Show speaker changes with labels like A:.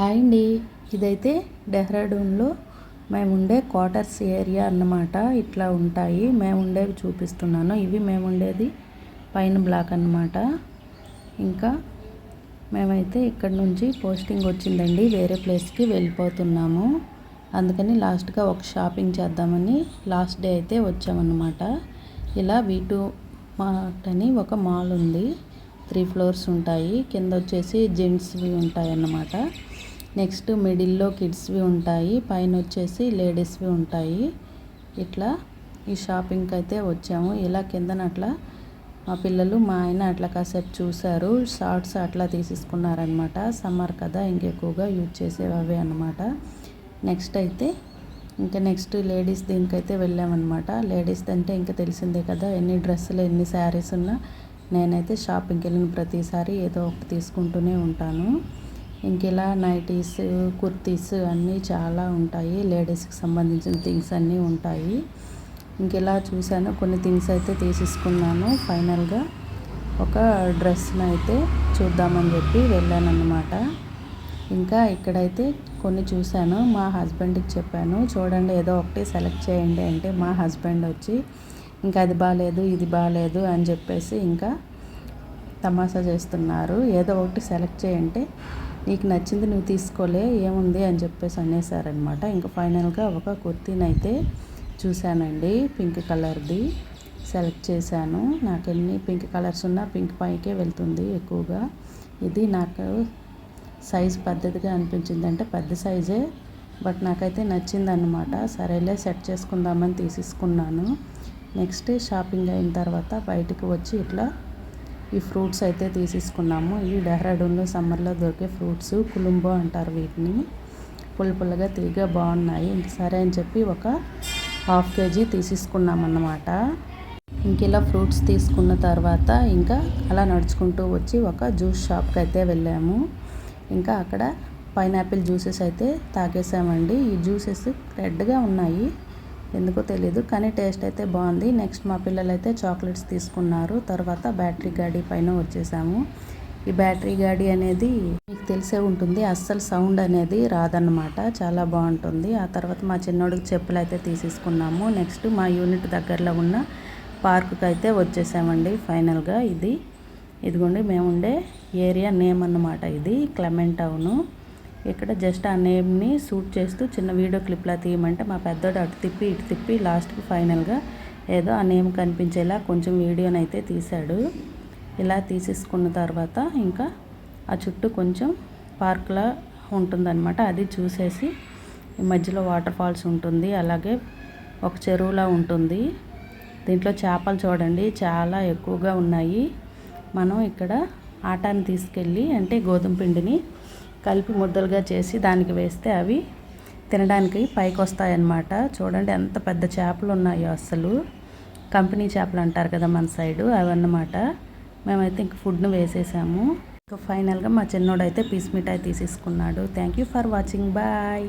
A: Hi అండి. ఇదైతే డెహ్రాడూన్లో మేముండే క్వార్టర్స్ ఏరియా అన్నమాట. ఇట్లా ఉంటాయి. మేముండేవి చూపిస్తున్నాను. ఇవి మేముండేది పైన బ్లాక్ అన్నమాట. ఇంకా మేమైతే ఇక్కడ నుంచి పోస్టింగ్ వచ్చిందండి, వేరే ప్లేస్కి వెళ్ళిపోతున్నాము. అందుకని లాస్ట్గా ఒక షాపింగ్ చేద్దామని లాస్ట్ డే అయితే వచ్చామన్నమాట. ఇలా V2 మార్ట్ అని ఒక మాల్ ఉంది. 3 ఫ్లోర్స్ ఉంటాయి. కింద వచ్చేసి జెంట్స్వి ఉంటాయి అన్నమాట. నెక్స్ట్ మిడిల్లో కిడ్స్వి ఉంటాయి, పైన వచ్చేసి లేడీస్వి ఉంటాయి. ఇట్లా ఈ షాపింగ్కి అయితే వచ్చాము. ఇలా కిందన అట్లా మా పిల్లలు మా ఆయన అట్లా కాసేపు చూశారు, షార్ట్స్ అట్లా తీసేసుకున్నారనమాట. సమ్మర్ కదా, ఇంకెక్కువగా యూజ్ చేసేవి అవే అన్నమాట. నెక్స్ట్ అయితే నెక్స్ట్ లేడీస్ దీనికైతే వెళ్ళామన్నమాట. లేడీస్ అంటే ఇంకా తెలిసిందే కదా, ఎన్ని డ్రెస్సులు ఎన్ని శారీస్ ఉన్నా నేనైతే షాపింగ్కి వెళ్ళిన ప్రతిసారి ఏదో ఒకటి తీసుకుంటూనే ఉంటాను. ఇలా నైటీస్, కుర్తీస్ అన్నీ చాలా ఉంటాయి. లేడీస్కి సంబంధించిన థింగ్స్ అన్నీ ఉంటాయి. ఇలా చూశాను, కొన్ని థింగ్స్ అయితే తీసేసుకున్నాను. ఫైనల్గా ఒక డ్రెస్ని అయితే చూద్దామని చెప్పి వెళ్ళానన్నమాట. ఇక్కడైతే కొన్ని చూశాను. మా హస్బెండ్కి చెప్పాను, చూడండి ఏదో ఒకటి సెలెక్ట్ చేయండి అంటే మా హస్బెండ్ వచ్చి అది బాగాలేదు ఇది బాగాలేదు అని చెప్పేసి తమాషా చేస్తున్నారు. ఏదో ఒకటి సెలెక్ట్ చేయంటే నీకు నచ్చింది నువ్వు తీసుకోలే, ఏముంది అని చెప్పేసి అనేసారనమాట. ఫైనల్గా ఒక కుర్తీని అయితే చూశానండి, పింక్ కలర్ది సెలెక్ట్ చేశాను. నాకు ఎన్ని పింక్ కలర్స్ ఉన్నా పింక్ పైకే వెళ్తుంది ఎక్కువగా. ఇది నాకు సైజ్ పద్ధతిగా అనిపించింది, అంటే పెద్ద సైజే, బట్ నాకైతే నచ్చిందన్నమాట. సరేలే సెట్ చేసుకుందామని తీసేసుకున్నాను. నెక్స్ట్ షాపింగ్ అయిన తర్వాత బయటికి వచ్చి ఇట్లా ఈ ఫ్రూట్స్ అయితే తీసేసుకున్నాము. ఇవి డెహ్రాడూన్లో సమ్మర్లో దొరికే ఫ్రూట్స్, కులుంబో అంటారు వీటిని. పుల్లగా తీగ బాగున్నాయి. సరే అని చెప్పి ఒక 1/2 kg తీసేసుకున్నామన్నమాట. ఇలా ఫ్రూట్స్ తీసుకున్న తర్వాత అలా నడుచుకుంటూ వచ్చి ఒక జ్యూస్ షాప్కి అయితే వెళ్ళాము. అక్కడ పైనాపిల్ జ్యూసెస్ అయితే తాగేసామండి. ఈ జ్యూసెస్ రెడ్గా ఉన్నాయి, ఎందుకో తెలీదు, కానీ టేస్ట్ అయితే బాగుంది. నెక్స్ట్ మా పిల్లలు అయితే చాక్లెట్స్ తీసుకున్నారు. తర్వాత బ్యాటరీ గాడి పైన వచ్చేసాము. ఈ బ్యాటరీ గాడి అనేది మీకు తెలిసే ఉంటుంది, అస్సలు సౌండ్ అనేది రాదన్నమాట, చాలా బాగుంటుంది. ఆ తర్వాత మా చిన్నోడికి చెప్పులు అయితే తీసేసుకున్నాము. నెక్స్ట్ మా యూనిట్ దగ్గరలో ఉన్న పార్కుకి అయితే వచ్చేసామండి. ఫైనల్గా ఇదిగోండి మేముండే ఏరియా నేమ్ అన్నమాట. ఇది క్లెమెంట్ టౌను. ఇక్కడ జస్ట్ ఆ నేమ్ని షూట్ చేస్తూ చిన్న వీడియో క్లిప్లా తీయమంటే మా పెద్దోడు అటు తిప్పి ఇటు తిప్పి లాస్ట్కి ఫైనల్గా ఏదో ఆ నేమ్ కనిపించేలా కొంచెం వీడియోని అయితే తీశాడు. ఇలా తీసేసుకున్న తర్వాత ఆ చుట్టూ కొంచెం పార్క్లా ఉంటుందన్నమాట. అది చూసేసి ఈ మధ్యలో వాటర్ ఫాల్స్ ఉంటుంది, అలాగే ఒక చెరువులా ఉంటుంది. దీంట్లో చేపలు చూడండి చాలా ఎక్కువగా ఉన్నాయి. మనం ఇక్కడ ఆటాన్ని తీసుకెళ్ళి, అంటే గోధుమ పిండిని కలిపి ముద్దలుగా చేసి దానికి వేస్తే అవి తినడానికి పైకి వస్తాయన్నమాట. చూడండి ఎంత పెద్ద చేపలు ఉన్నాయో, అసలు కంపెనీ చేపలు అంటారు కదా మన సైడు, అవన్నమాట. మేమైతే ఫుడ్ను వేసేసాము. ఫైనల్గా మా చిన్నోడు అయితే పీస్ మిఠాయి తీసేసుకున్నాడు. Thank you for watching, bye.